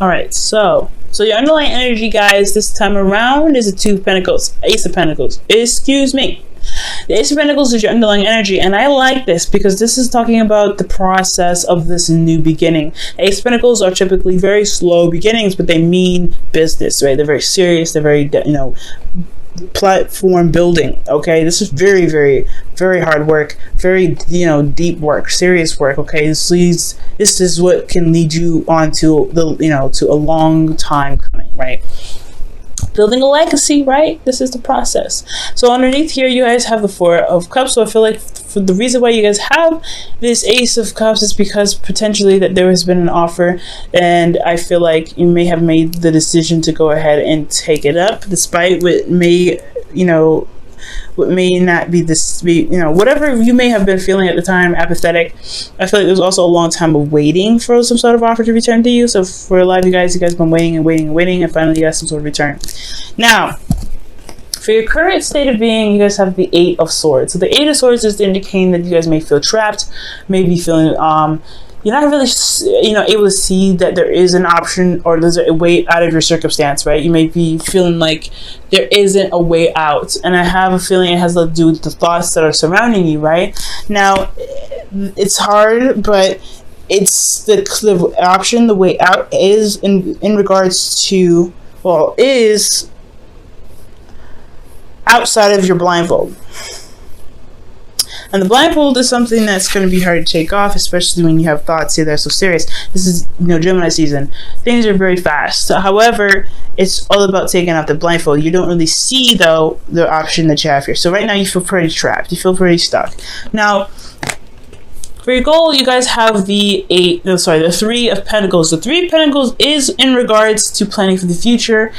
All right, so your underlying energy, guys, this time around is a Two of Pentacles, Ace of Pentacles. Excuse me. The Ace of Pentacles is your underlying energy, and I like this because this is talking about the process of this new beginning. Ace of Pentacles are typically very slow beginnings, but they mean business, right? They're very serious. They're very, platform building. Okay, this is very, very, very hard work, very, deep work, serious work. Okay, this is what can lead you on to to a long time coming, right? Building a legacy, right? This is the process. So underneath here, you guys have the Four of Cups. So I feel like for the reason why you guys have this Ace of Cups is because potentially that there has been an offer, and I feel like you may have made the decision to go ahead and take it up, despite what may, what may not be this, whatever you may have been feeling at the time, apathetic. I feel like there's also a long time of waiting for some sort of offer to return to you. So for a lot of you guys have been waiting and waiting and waiting, and finally you got some sort of return. Now, for your current state of being, you guys have the Eight of Swords. So the Eight of Swords is indicating that you guys may feel trapped, maybe feeling you're not really, able to see that there is an option or there's a way out of your circumstance, right? You may be feeling like there isn't a way out. And I have a feeling it has to do with the thoughts that are surrounding you, right? Now, it's hard, but it's the option, the way out is in regards to, is outside of your blindfold. And the blindfold is something that's going to be hard to take off, especially when you have thoughts here that are so serious. This is, Gemini season. Things are very fast. So, however, it's all about taking off the blindfold. You don't really see, though, the option that you have here. So right now you feel pretty trapped. You feel pretty stuck. Now, for your goal, you guys have the Three of Pentacles. The Three of Pentacles is in regards to planning for the future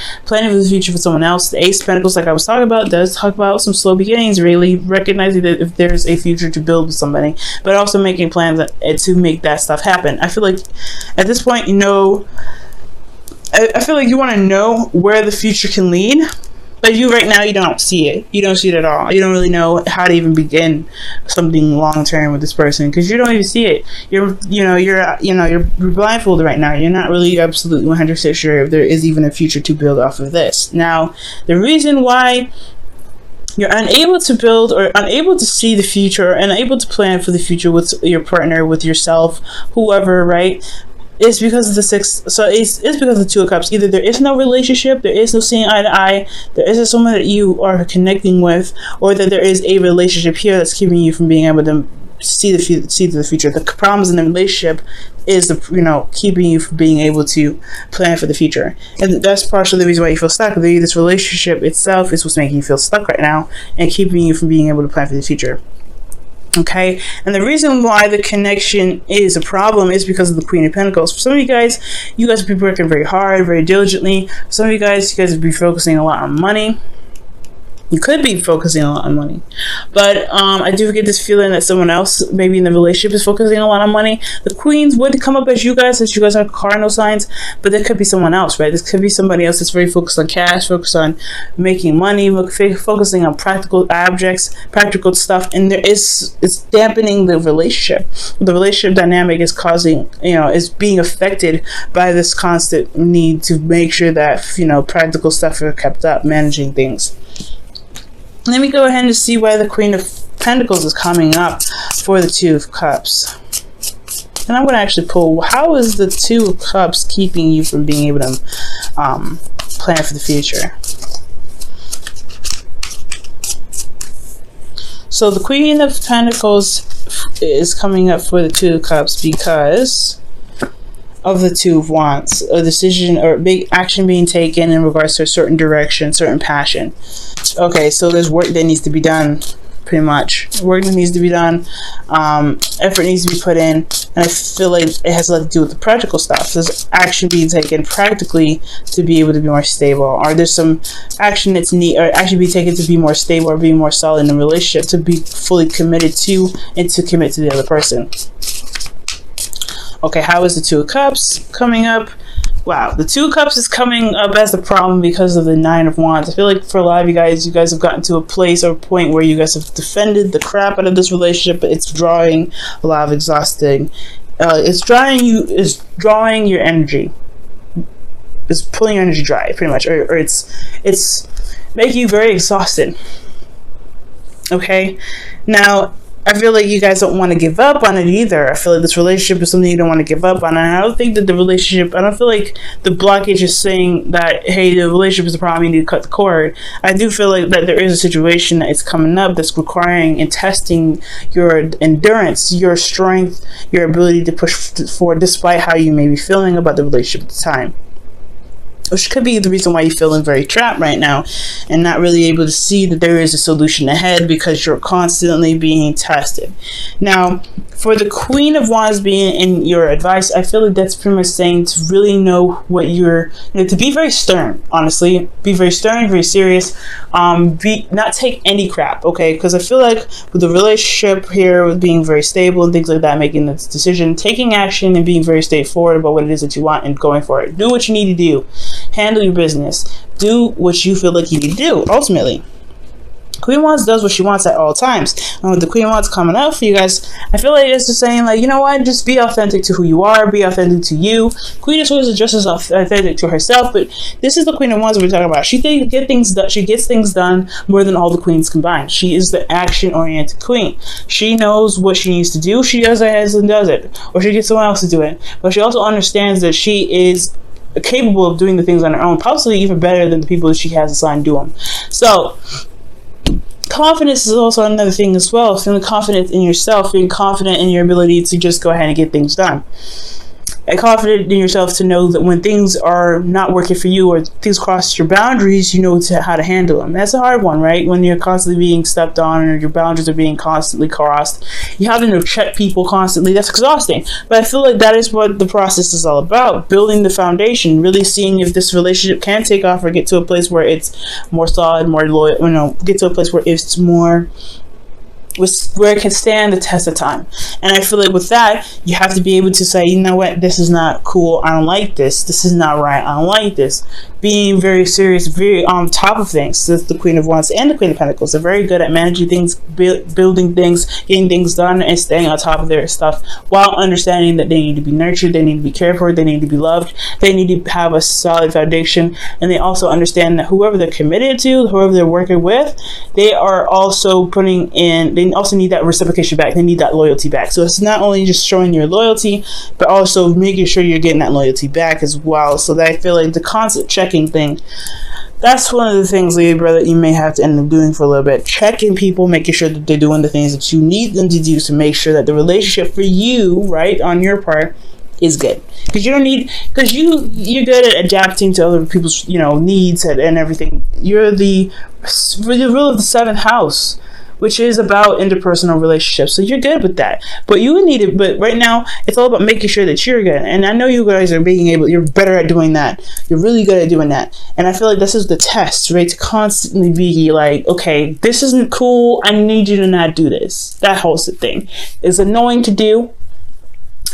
for someone else. The Ace of Pentacles, like I was talking about, does talk about some slow beginnings, really recognizing that if there's a future to build with somebody, but also making plans to make that stuff happen. I feel like at this point, I feel like you want to know where the future can lead. But right now, you don't see it. You don't see it at all. You don't really know how to even begin something long term with this person because you don't even see it. You're blindfolded right now. You're not really absolutely 100% sure if there is even a future to build off of this. Now, the reason why you're unable to build or unable to see the future, and unable to plan for the future with your partner, with yourself, whoever, right? It's because of the it's because of the Two of Cups. Either there is no relationship, there is no seeing eye to eye, there isn't someone that you are connecting with, or that there is a relationship here that's keeping you from being able to see the future. The problems in the relationship is keeping you from being able to plan for the future, and that's partially the reason why you feel stuck. This relationship itself is what's making you feel stuck right now and keeping you from being able to plan for the future. Okay, and the reason why the connection is a problem is because of the Queen of Pentacles. For some of you guys will be working very hard, very diligently. For some of you guys will be focusing a lot on money. You could be focusing a lot on money, but I do get this feeling that someone else, maybe in the relationship, is focusing a lot on money. The Queens would come up as you guys, since you guys are cardinal signs, but there could be someone else, right? This could be somebody else that's very focused on cash, focused on making money, focusing on practical objects, practical stuff, and it's dampening the relationship. The relationship dynamic is causing, is being affected by this constant need to make sure that practical stuff are kept up, managing things. Let me go ahead and see why the Queen of Pentacles is coming up for the Two of Cups. And I'm going to actually pull, how is the Two of Cups keeping you from being able to plan for the future? So the Queen of Pentacles is coming up for the Two of Cups because of the Two of Wands, a decision or big action being taken in regards to a certain direction, certain passion. Okay, so there's work that needs to be done, pretty much. Work that needs to be done, effort needs to be put in, and I feel like it has a lot to do with the practical stuff. There's action being taken practically to be able to be more stable, or there's some action that's action being taken to be more stable or be more solid in a relationship, to be fully committed to and to commit to the other person. Okay, how is the Two of Cups coming up? Wow, the Two of Cups is coming up as the problem because of the Nine of Wands. I feel like for a lot of you guys have gotten to a place or a point where you guys have defended the crap out of this relationship, but it's drawing a lot of exhausting. It's drawing your energy. is pulling your energy dry, pretty much, or it's making you very exhausted. Okay, now I feel like you guys don't want to give up on it either. I feel like this relationship is something you don't want to give up on. And I don't think that I don't feel like the blockage is saying that, hey, the relationship is the problem, you need to cut the cord. I do feel like that there is a situation that is coming up that's requiring and testing your endurance, your strength, your ability to push forward despite how you may be feeling about the relationship at the time. Which could be the reason why you're feeling very trapped right now and not really able to see that there is a solution ahead, because you're constantly being tested. Now, for the Queen of Wands being in your advice, I feel like that's pretty much saying to really know what to be very stern, honestly. Be very stern, very serious. Not take any crap, okay? Because I feel like with the relationship here, with being very stable and things like that, making this decision, taking action and being very straightforward about what it is that you want and going for it. Do what you need to do. Handle your business. Do what you feel like you need to do, ultimately. Queen of Wands does what she wants at all times. And with the Queen of Wands coming up for you guys, I feel like it's just saying, like, you know what, just be authentic to who you are, be authentic to you. Queen of Swords is just as authentic to herself, but this is the Queen of Wands we're talking about. She gets things done more than all the queens combined. She is the action-oriented queen. She knows what she needs to do. She does it and does it, or she gets someone else to do it. But she also understands that she is capable of doing the things on her own, possibly even better than the people that she has assigned to them. So confidence is also another thing as well. Feeling confident in yourself, being confident in your ability to just go ahead and get things done. And confident in yourself to know that when things are not working for you or things cross your boundaries, you know how to handle them. That's a hard one, right? When you're constantly being stepped on or your boundaries are being constantly crossed, you having to check people constantly. That's exhausting. But I feel like that is what the process is all about. Building the foundation, really seeing if this relationship can take off or get to a place where it's more solid, more loyal, get to a place where it's more, where it can stand the test of time. And I feel like with that, you have to be able to say, you know what, this is not cool, I don't like this is not right, I don't like this. Being very serious, very on top of things. That's the Queen of Wands and the Queen of Pentacles. They're very good at managing things, building things, getting things done, and staying on top of their stuff, while understanding that they need to be nurtured, they need to be cared for, they need to be loved, they need to have a solid foundation. And they also understand that whoever they're committed to, whoever they're working with, they are also they also need that reciprocation back. They need that loyalty back. So it's not only just showing your loyalty, but also making sure you're getting that loyalty back as well. So that I feel like the constant checking thing, that's one of the things, Libra, that you may have to end up doing for a little bit. Checking people, making sure that they're doing the things that you need them to do to make sure that the relationship for you, right, on your part, is good. Because you're good at adapting to other people's needs and everything. You're the rule of the 7th house, which is about interpersonal relationships. So you're good with that. But right now, it's all about making sure that you're good. And I know you guys are you're better at doing that. You're really good at doing that. And I feel like this is the test, right? To constantly be like, okay, this isn't cool, I need you to not do this. That whole thing is annoying to do.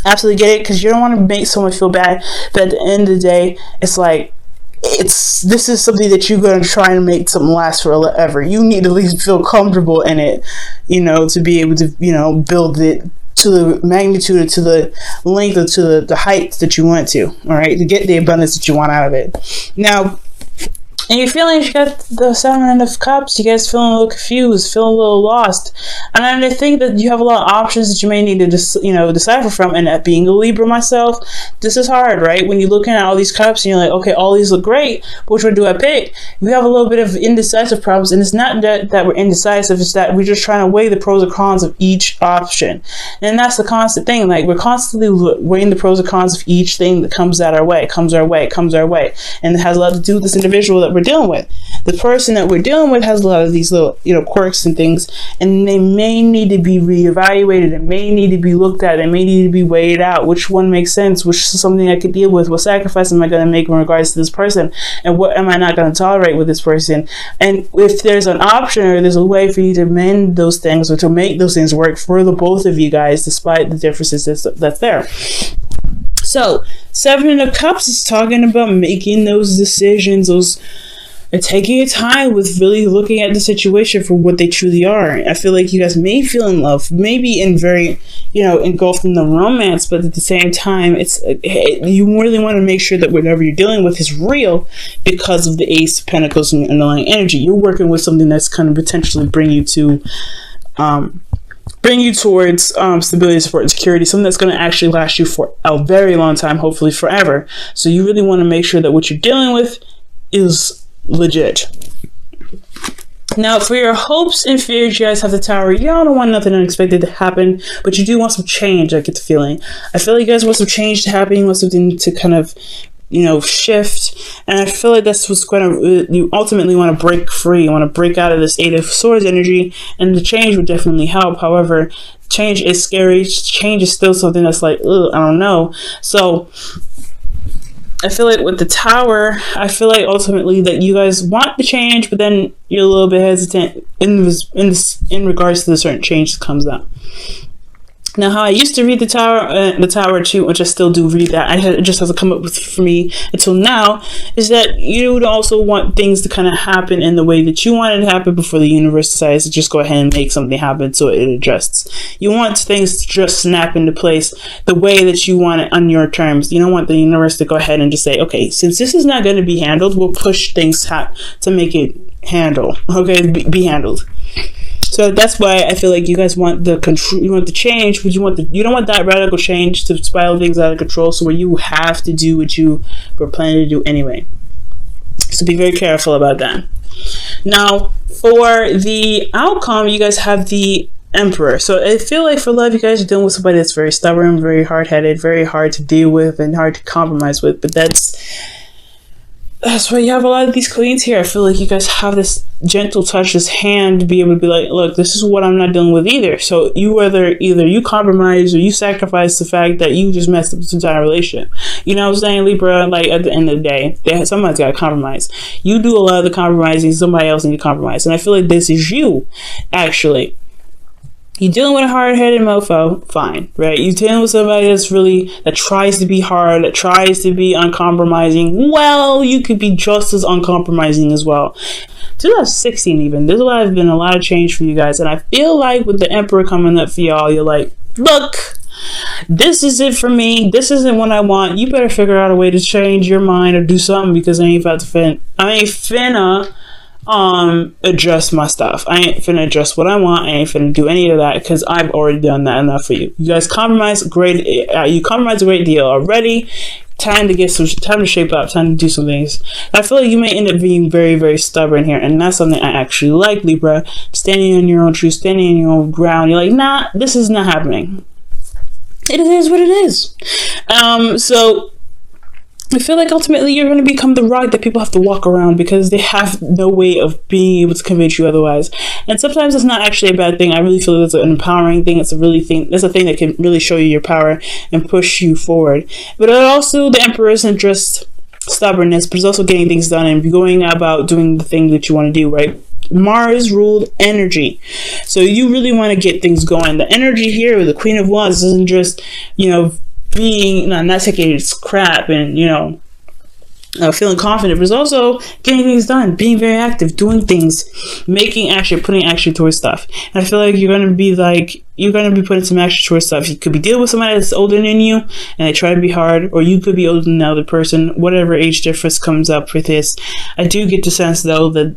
Absolutely get it, because you don't want to make someone feel bad. But at the end of the day, it's like, this is something that you're going to try and make something last forever. You need to at least feel comfortable in it, to be able to, build it to the magnitude or to the length or to the height that you want to, all right, to get the abundance that you want out of it. Now, and you're feeling, you got the 7 of Cups, you guys feeling a little confused, feeling a little lost. And I think that you have a lot of options that you may need to decipher from. And at being a Libra myself, this is hard, right? When you're looking at all these cups and you're like, okay, all these look great, but which one do I pick? We have a little bit of indecisive problems. And it's not that we're indecisive, it's that we're just trying to weigh the pros and cons of each option. And that's the constant thing. Like, we're constantly weighing the pros and cons of each thing that comes our way. And it has a lot to do with this individual that we're dealing with. The person that we're dealing with has a lot of these little quirks and things, and they may need to be reevaluated. It may need to be looked at. It may need to be weighed out. Which one makes sense? Which is something I could deal with? What sacrifice am I going to make in regards to this person? And what am I not going to tolerate with this person? And if there's an option or there's a way for you to mend those things or to make those things work for the both of you guys, despite the differences that's there. So 7 of Cups is talking about making those decisions, those and taking your time with really looking at the situation for what they truly are. I feel like you guys may feel in love, maybe in very, engulfed in the romance, but at the same time, it's you really want to make sure that whatever you're dealing with is real because of the Ace of Pentacles and underlying energy. You're working with something that's going to potentially bring you towards stability, support, and security, something that's going to actually last you for a very long time, hopefully forever. So you really want to make sure that what you're dealing with is legit. Now, for your hopes and fears, you guys have the Tower. Y'all don't want nothing unexpected to happen, but you do want some change. I get the feeling. I feel like you guys want some change to happen. You want something to kind of, shift. And I feel like that's what's going to, you ultimately want to break free. You want to break out of this Eight of Swords energy, and the change would definitely help. However, change is scary. Change is still something that's like, ugh, I don't know. So I feel like with the Tower, I feel like ultimately that you guys want the change, but then you're a little bit hesitant in regards to the certain change that comes up. Now, how I used to read the Tower too, which I still do read that, it just hasn't come up with for me until now, is that you would also want things to kind of happen in the way that you want it to happen before the universe decides to just go ahead and make something happen so it adjusts. You want things to just snap into place the way that you want it on your terms. You don't want the universe to go ahead and just say, okay, since this is not going to be handled, we'll push things to make it be handled. So that's why I feel like you guys want the control, you want the change, but you don't want that radical change to spiral things out of control, so where you have to do what you were planning to do anyway. So be very careful about that. Now, for the outcome, you guys have the Emperor. So I feel like for love, you guys are dealing with somebody that's very stubborn, very hard-headed, very hard to deal with, and hard to compromise with, but that's why you have a lot of these queens here. I feel like you guys have this gentle touch, this hand to be able to be like, look, this is what I'm not dealing with either. So you either you compromise or you sacrifice the fact that you just messed up this entire relationship. You know what I'm saying, Libra? Like, at the end of the day, somebody's got to compromise. You do a lot of the compromising, somebody else needs to compromise. And I feel like this is you, actually. You're dealing with a hard-headed mofo, fine, right? You're dealing with somebody that tries to be hard, that tries to be uncompromising. Well, you could be just as uncompromising as well. 2016 even, been a lot of change for you guys. And I feel like with the Emperor coming up for y'all, you're like, look, this is it for me. This isn't what I want. You better figure out a way to change your mind or do something, because I ain't finna adjust my stuff. I ain't finna adjust what I want. I ain't finna do any of that, because I've already done that enough for you. You guys compromise great. You compromise a great deal already. Time to shape up. Time to do some things. I feel like you may end up being very, very stubborn here, and that's something I actually like, Libra. Standing on your own truth, standing on your own ground. You're like, nah, this is not happening. It is what it is. So I feel like ultimately you're going to become the rock that people have to walk around, because they have no way of being able to convince you otherwise. And sometimes it's not actually a bad thing. I really feel it's an empowering thing. It's a thing that can really show you your power and push you forward. But also, the Emperor isn't just stubbornness, but it's also getting things done and going about doing the thing that you want to do, right? Mars ruled energy, so you really want to get things going. The energy here with the Queen of Wands isn't just, being not taking its crap and feeling confident, but it's also getting things done, being very active, doing things, putting action towards stuff. And I feel like you're going to be putting some action towards stuff. You could be dealing with somebody that's older than you and they try to be hard, or you could be older than the other person. Whatever age difference comes up with this, I do get the sense though that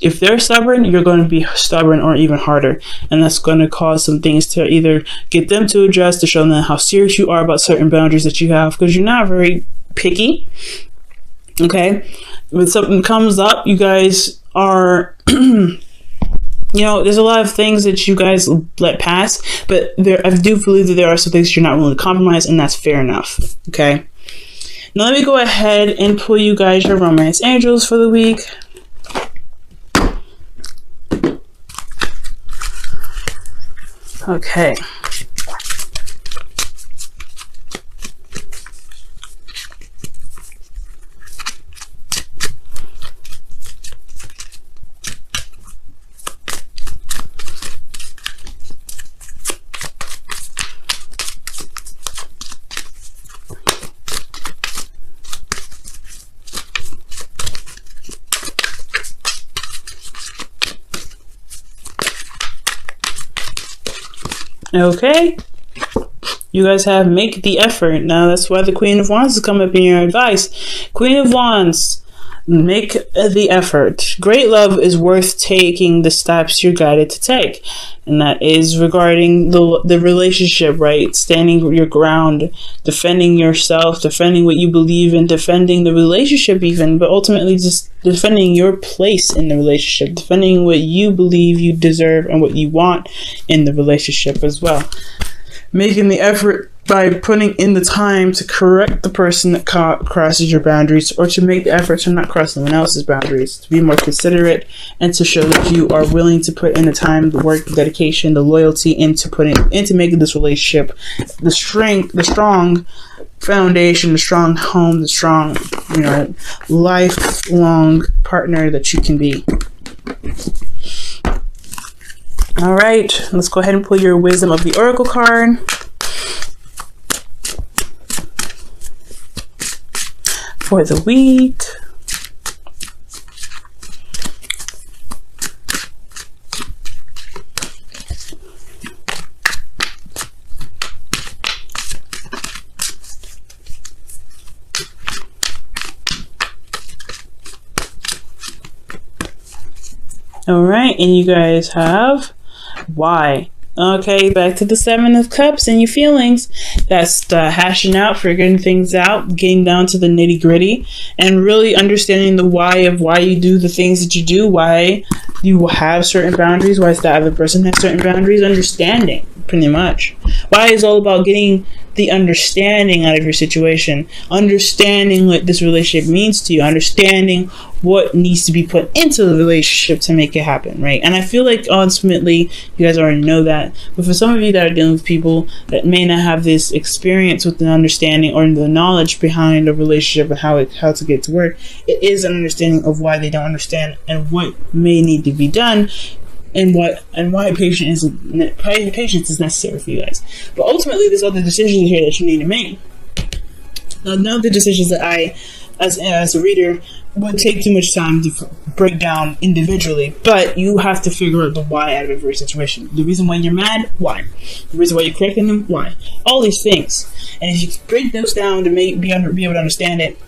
if they're stubborn, you're going to be stubborn or even harder, and that's going to cause some things to either get them to adjust, to show them how serious you are about certain boundaries that you have, because you're not very picky. Okay, when something comes up, you guys are there's a lot of things that you guys let pass, but I do believe that there are some things you're not willing to compromise, and that's fair enough. Okay, now let me go ahead and pull you guys your romance angels for the week. Okay. Okay? You guys have make the effort. Now, that's why the Queen of Wands has come up in your advice. Queen of Wands, make the effort. Great love is worth taking the steps you're guided to take. And that is regarding the relationship, right? Standing your ground, defending yourself, defending what you believe in, defending the relationship even, but ultimately just defending your place in the relationship, defending what you believe you deserve and what you want in the relationship as well. Making the effort by putting in the time to correct the person that crosses your boundaries, or to make the effort to not cross someone else's boundaries, to be more considerate, and to show that you are willing to put in the time, the work, the dedication, the loyalty into making this relationship the strong foundation, the strong home, the strong, lifelong partner that you can be. All right, let's go ahead and pull your Wisdom of the Oracle card. For the week. All right, and you guys have why. Okay, back to the Seven of Cups and your feelings. That's hashing out, figuring things out, getting down to the nitty gritty, and really understanding the why of why you do the things that you do, why you have certain boundaries, why the other person has certain boundaries. Understanding, pretty much. Why is all about getting the understanding out of your situation, understanding what this relationship means to you, understanding what needs to be put into the relationship to make it happen, right? And I feel like ultimately you guys already know that, but for some of you that are dealing with people that may not have this experience with the understanding or the knowledge behind a relationship and how to get to work, it is an understanding of why they don't understand and what may need to be done, and why patience is necessary for you guys. But ultimately, there's other decisions here that you need to make. Now, none of the decisions that I, as a reader, would take too much time to break down individually, but you have to figure out the why out of every situation. The reason why you're mad, why? The reason why you're correcting them, why? All these things. And if you break those down to be able to understand it,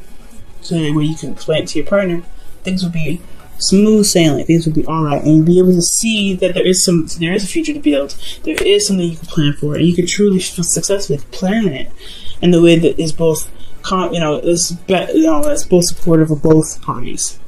so that way you can explain it to your partner, things will be smooth sailing. Things will be alright, and you'll be able to see that there is a future to build. There is something you can plan for, and you can truly successfully plan it in the way that is both, that's both supportive of both parties.